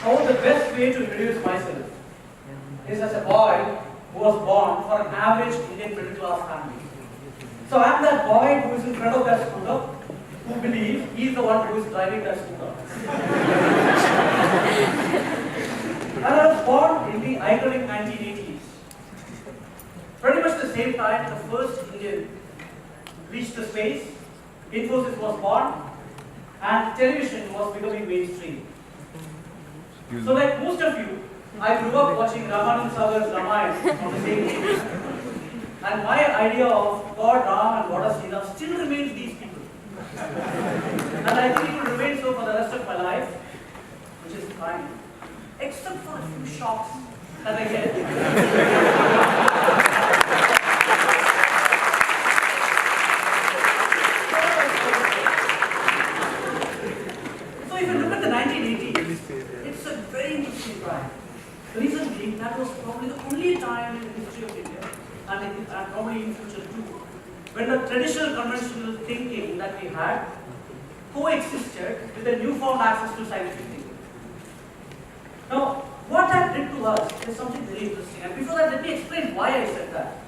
how the best way to introduce myself is as a boy who was born for an average Indian middle class family. So I am that boy who is in front of that scooter, who believes he is the one who is driving that scooter. And I was born in the iconic 1980s. Pretty much the same time the first Indian reached the space, Infosys was born, and television was becoming mainstream. So like most of you, I grew up watching Ramanand Sagar's Ramayana on the same TV. And my idea of God, Ram and Goddess Sita still remains these people. And I think it will remain so for the rest of my life, which is fine. Except for a few shocks that I get. So if you look at the 1980s, it's a very interesting time. The reason being, that was probably the only time in the history of India, and probably in future too, when the traditional conventional thinking that we had coexisted with the newfound access to scientific thinking. Now, what that did to us is something very interesting. And before that, let me explain why I said that.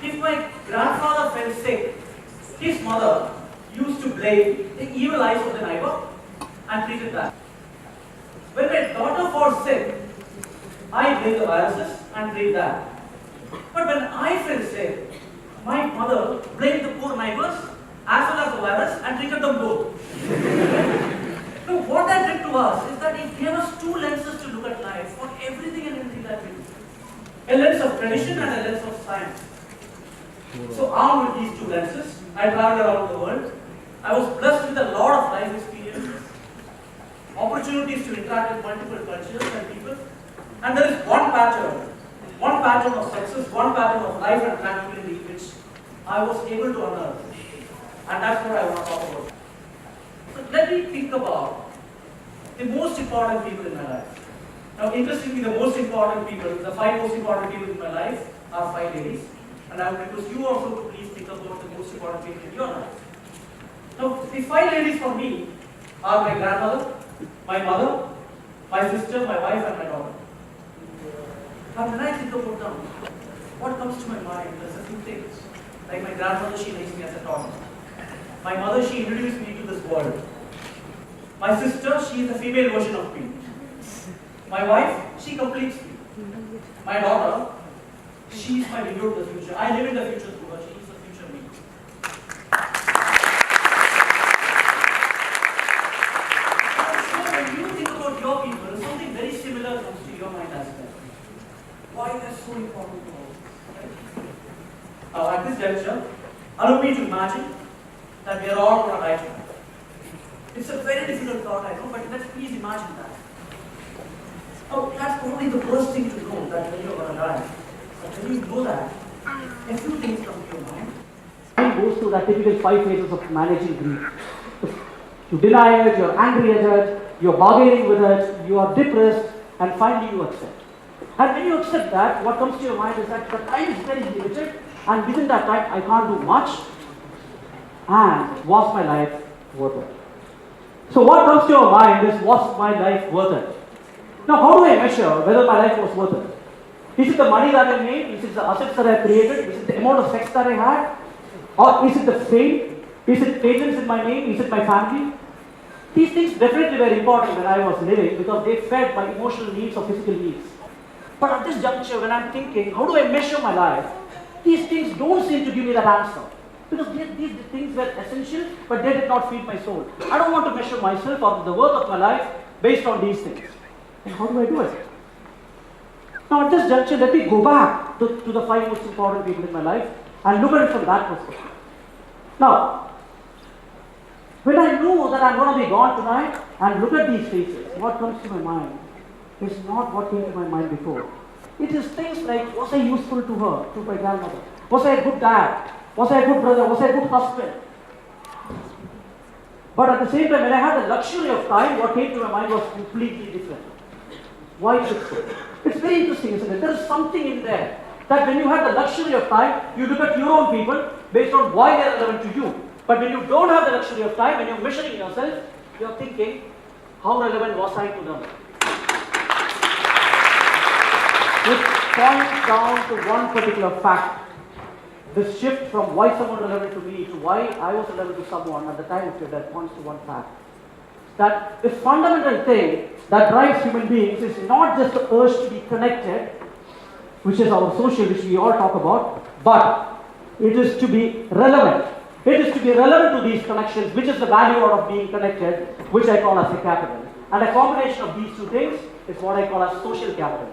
If my grandfather fell sick, his mother used to blame the evil eyes of the neighbor and treated that. When my daughter falls sick, I blame the viruses and treat that. But when I fell sick, my mother blamed the poor neighbors as well as the virus and treated them both. So what that did to us is that it gave us two lenses to look at life for everything and anything that we do. A lens of tradition and a lens of science. So armed with these two lenses, I traveled around the world. I was blessed with a lot of life experiences, opportunities to interact with multiple cultures and people. And there is one pattern of success, one pattern of life and tranquility which I was able to unearth. And that's what I want to talk about. So let me think about the most important people in my life. Now interestingly, the most important people, the 5 most important people in my life are 5 ladies. And I would request you also to please think about the most important people in your life. Now the 5 ladies for me are my grandmother, my mother, my sister, my wife and my daughter. Now when I think about them, what comes to my mind is a few things. Like my grandmother, she raised me as a toddler. My mother, she introduced me to this world. My sister, she is the female version of me. My wife, she completes me. My daughter, she is my window to the future. I live in the future through her. She is the future me. I'm sure when you think about your people, something very similar comes to your mind as well. Why they are so important to all? At this juncture, allow me to imagine that we are all going to die tonight. It's a very difficult thought, I know, but let's please imagine that. Oh, that's probably the worst thing to know, that when you're going to die. But when you know that, a few things come to your mind. Mind goes through that typical 5 phases of managing grief. You deny it, you're angry at it, you're bargaining with it, you are depressed, and finally you accept. And when you accept that, what comes to your mind is that the time is very limited, and within that time I can't do much, and was my life worth it? So what comes to your mind is, was my life worth it? Now how do I measure whether my life was worth it? Is it the money that I made? Is it the assets that I created? Is it the amount of sex that I had? Or is it the fame? Is it patents in my name? Is it my family? These things definitely were important when I was living because they fed my emotional needs or physical needs. But at this juncture, when I'm thinking, how do I measure my life? These things don't seem to give me that answer. Because these things were essential, but they did not feed my soul. I don't want to measure myself or the worth of my life based on these things. And how do I do it? Now at this juncture, let me go back to the 5 most important people in my life and look at it from that perspective. Now, when I know that I'm going to be gone tonight and look at these faces, what comes to my mind is not what came to my mind before. It is things like, was I useful to her, to my grandmother? Was I a good dad? Was I a good brother? Was I a good husband? But at the same time, when I had the luxury of time, what came to my mind was completely different. Why is it so? It's very interesting, isn't it? There is something in there that when you have the luxury of time, you look at your own people based on why they are relevant to you. But when you don't have the luxury of time, when you're measuring yourself, you're thinking, how relevant was I to them? It points down to one particular fact. This shift from why someone relevant to me to why I was relevant to someone at the time of your death points to one fact. That the fundamental thing that drives human beings is not just the urge to be connected, which is our social, which we all talk about, but it is to be relevant. It is to be relevant to these connections, which is the value out of being connected, which I call as a capital. And a combination of these two things is what I call as social capital,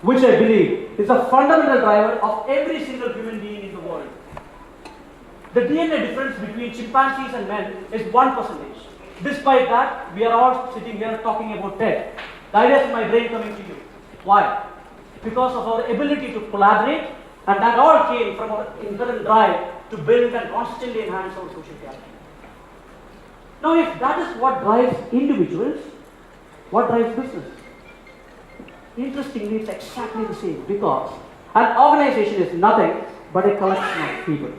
which I believe is a fundamental driver of every single human being in the world. The DNA difference between chimpanzees and men is 1%. Despite that, we are all sitting here talking about TED. The ideas in my brain coming to you. Why? Because of our ability to collaborate, and that all came from our inherent drive to build and constantly enhance our social capital. Now, if that is what drives individuals, what drives business? Interestingly, it's exactly the same, because an organization is nothing but a collection of people.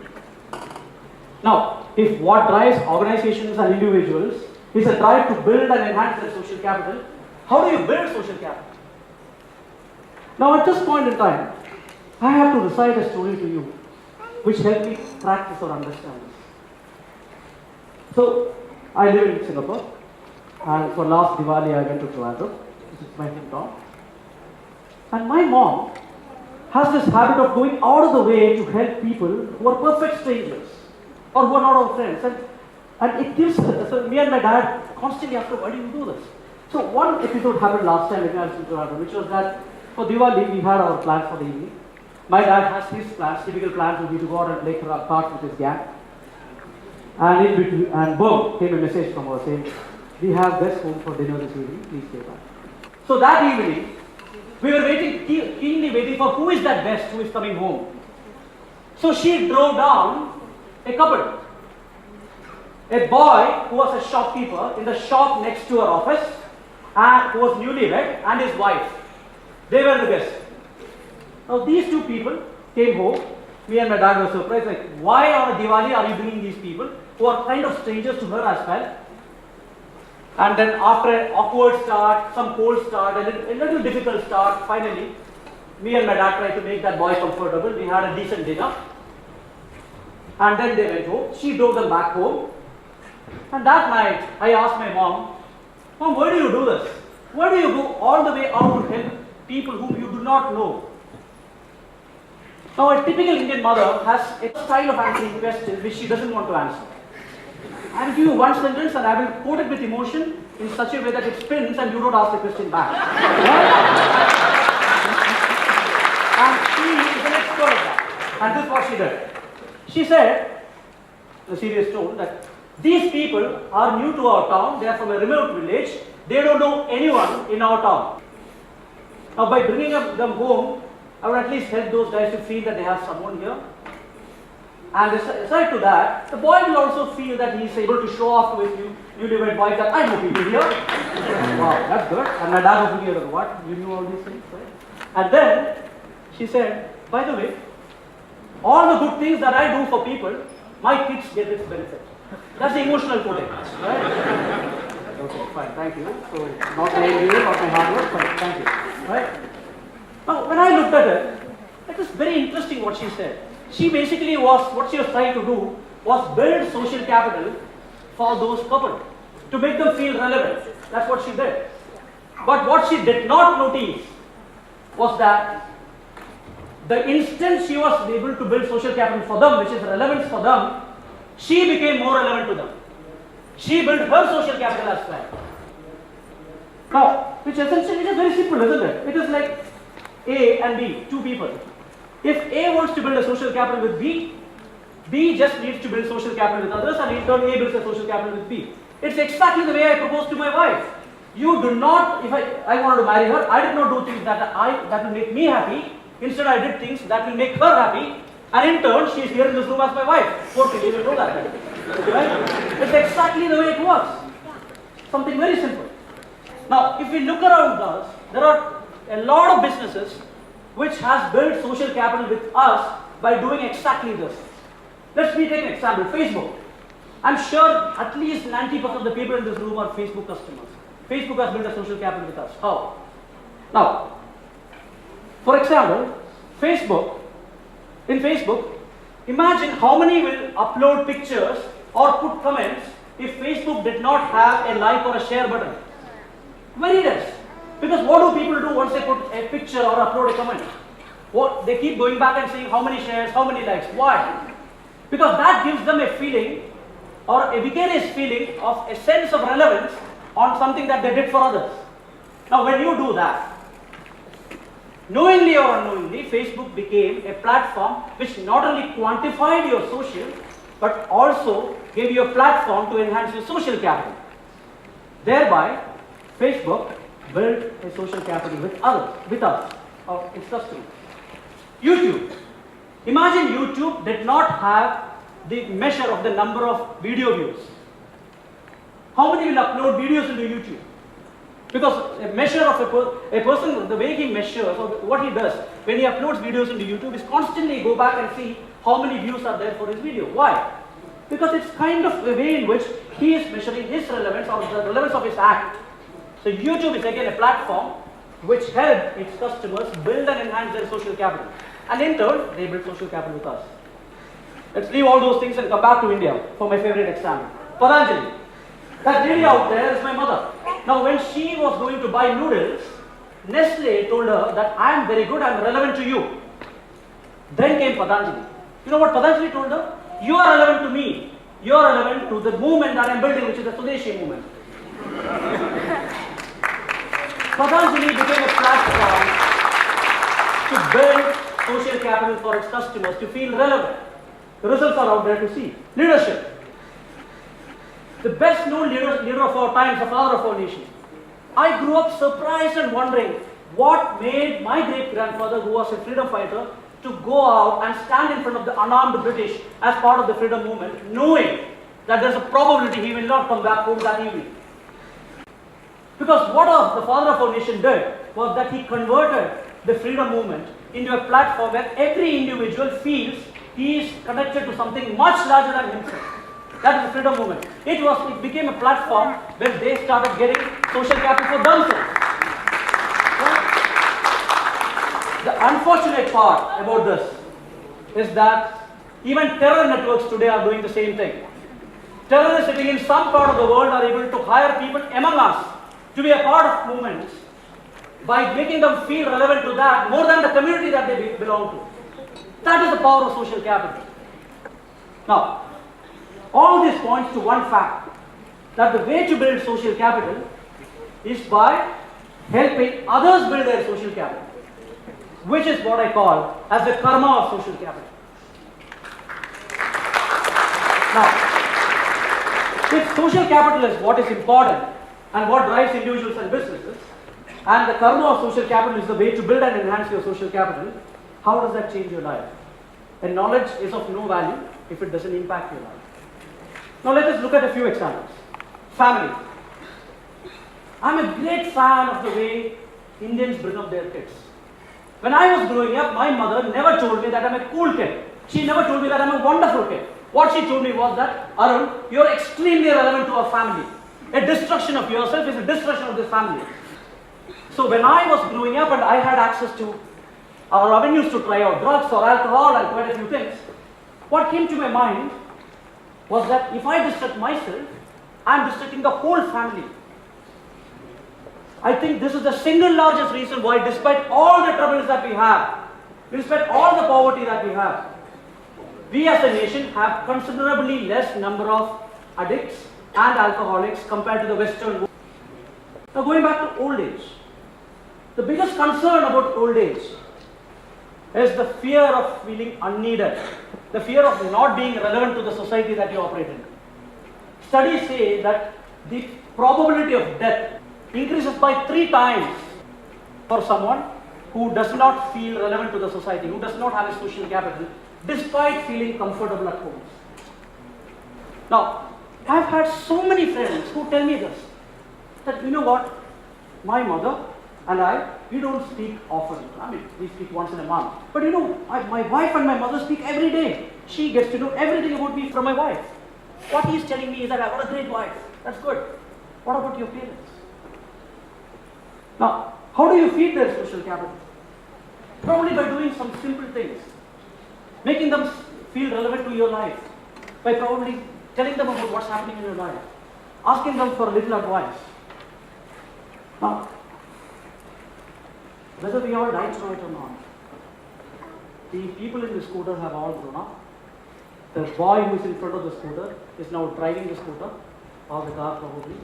Now, if what drives organizations and individuals is a drive to build and enhance their social capital, how do you build social capital? Now, at this point in time, I have to recite a story to you, which helped me practice or understand this. So, I live in Singapore, and for last Diwali I went to Toronto, which is my hometown. And my mom has this habit of going out of the way to help people who are perfect strangers, or who are not our friends. And it gives, so me and my dad constantly ask her, why do you do this? So one episode happened last time when I was in Toronto, which was that for Diwali we had our plans for the evening. My dad has his plans, typical plans would be to go out and play cards with his gang. And in between, and boom, came a message from her saying, we have guests home for dinner this evening, please stay back. So that evening, we were keenly waiting for who is that guest who is coming home. So she drove down a couple. A boy who was a shopkeeper in the shop next to her office, and who was newlywed, and his wife. They were the guests. Now these two people came home. Me and my dad were surprised, like, why on a Diwali are you bringing these people who are kind of strangers to her as well? And then after an awkward start, some cold start, a little difficult start, finally, me and my dad tried to make that boy comfortable. We had a decent dinner. And then they went home. She drove them back home. And that night, I asked my mom, Mom, why do you do this? Why do you go all the way out to help people whom you do not know? Now, a typical Indian mother has a style of answering questions which she doesn't want to answer. I will give you one sentence and I will quote it with emotion in such a way that it spins and you don't ask the question back. And she is an expert at that. And this is what she did. She said, in a serious tone, that these people are new to our town, they are from a remote village, they don't know anyone in our town. Now, by bringing them home, I would at least help those guys to feel that they have someone here. And aside to that, the boy will also feel that he is able to show off to his newlywed wife that I know people here. Wow, that's good. And my dad was looking at her, what? You knew all these things, right? And then she said, by the way, all the good things that I do for people, my kids get its benefit. That's the emotional quoting, right? Okay, fine, thank you. So, not my engineer, not my hard work, but thank you, right? Now, when I looked at it, it was very interesting what she said. She basically what she was trying to do was build social capital for those couple, to make them feel relevant. That's what she did. But what she did not notice was that the instant she was able to build social capital for them, which is relevance for them, she became more relevant to them. She built her social capital as well. Now, which essentially is very simple, isn't it? It is like A and B, two people. If A wants to build a social capital with B, B just needs to build social capital with others, and in turn A builds a social capital with B. It's exactly the way I proposed to my wife. You do not, if I wanted to marry her, I did not do things that will make me happy. Instead, I did things that will make her happy, and in turn, she is here in this room as my wife. Poor thing, you will know that. Right? It's exactly the way it works. Something very simple. Now, if we look around us, there are a lot of businesses which has built social capital with us by doing exactly this. Let me take an example, Facebook. I'm sure at least 90% of the people in this room are Facebook customers. Facebook has built a social capital with us. How? Now, For example, in Facebook, imagine how many will upload pictures or put comments if Facebook did not have a like or a share button. Very less. Because what do people do once they put a picture or upload a comment? They keep going back and saying how many shares, how many likes. Why? Because that gives them a feeling or a vicarious feeling of a sense of relevance on something that they did for others. Now when you do that, knowingly or unknowingly, Facebook became a platform which not only quantified your social, but also gave you a platform to enhance your social capital. Thereby, Facebook built a social capital with us, or its customers. YouTube. Imagine YouTube did not have the measure of the number of video views. How many will upload videos into YouTube? Because a measure of a person, the way he measures or what he does when he uploads videos into YouTube is constantly go back and see how many views are there for his video. Why? Because it's kind of a way in which he is measuring his relevance or the relevance of his act. So YouTube is again a platform which helped its customers build and enhance their social capital. And in turn, they build social capital with us. Let's leave all those things and come back to India for my favorite example. Patanjali. That lady out there is my mother. Now when she was going to buy noodles, Nestle told her that I am very good, I am relevant to you. Then came Patanjali. You know what Patanjali told her? You are relevant to me. You are relevant to the movement that I am building, which is the Swadeshi movement. Patanjali became a platform to build social capital for its customers to feel relevant. The results are out there to see. Leadership. The best known leader of our times, the father of our nation. I grew up surprised and wondering what made my great-grandfather, who was a freedom fighter, to go out and stand in front of the unarmed British as part of the freedom movement, knowing that there's a probability he will not come back home that evening. Because what the father of our nation did was that he converted the freedom movement into a platform where every individual feels he is connected to something much larger than himself. That is the freedom movement. It became a platform where they started getting social capital for themselves. The unfortunate part about this is that even terror networks today are doing the same thing. Terrorists sitting in some part of the world are able to hire people among us to be a part of movements by making them feel relevant to that more than the community that they belong to. That is the power of social capital. Now, all this points to one fact, that the way to build social capital is by helping others build their social capital, which is what I call as the karma of social capital. Now, if social capital is what is important and what drives individuals and businesses, and the karma of social capital is the way to build and enhance your social capital, how does that change your life? And knowledge is of no value if it doesn't impact your life. Now let us look at a few examples. Family. I'm a great fan of the way Indians bring up their kids. When I was growing up, my mother never told me that I'm a cool kid. She never told me that I'm a wonderful kid. What she told me was that, Arun, you're extremely relevant to our family. A destruction of yourself is a destruction of this family. So when I was growing up and I had access to our avenues to try out drugs or alcohol and quite a few things, what came to my mind was that if I destruct myself, I am destructing the whole family. I think this is the single largest reason why, despite all the troubles that we have, despite all the poverty that we have, we as a nation have considerably less number of addicts and alcoholics compared to the Western world. Now going back to old age, the biggest concern about old age is the fear of feeling unneeded, the fear of not being relevant to the society that you operate in. Studies say that the probability of death increases by 3 times for someone who does not feel relevant to the society, who does not have a social capital, despite feeling comfortable at home. Now, I've had so many friends who tell me this, that you know what, my mother and I, we don't speak often. I mean, we speak once in a month. But you know, my wife and my mother speak every day. She gets to know everything about me from my wife. What he's telling me is that I've got a great wife. That's good. What about your parents? Now, how do you feed their social capital? Probably by doing some simple things, making them feel relevant to your life, by probably telling them about what's happening in your life, asking them for a little advice. Now, whether we all die tonight or not, the people in the scooter have all grown up. The boy who is in front of the scooter is now driving the scooter, or the car probably,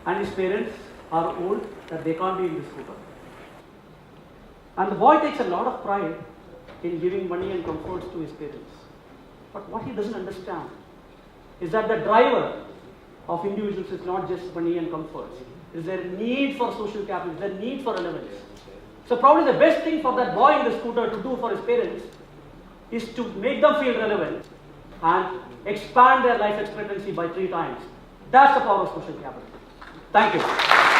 and his parents are old that they can't be in the scooter. And the boy takes a lot of pride in giving money and comforts to his parents. But what he doesn't understand is that the driver of individuals is not just money and comforts. Is there a need for social capital? Is there a need for relevance? So probably the best thing for that boy in the scooter to do for his parents is to make them feel relevant and expand their life expectancy by 3 times. That's the power of social capital. Thank you.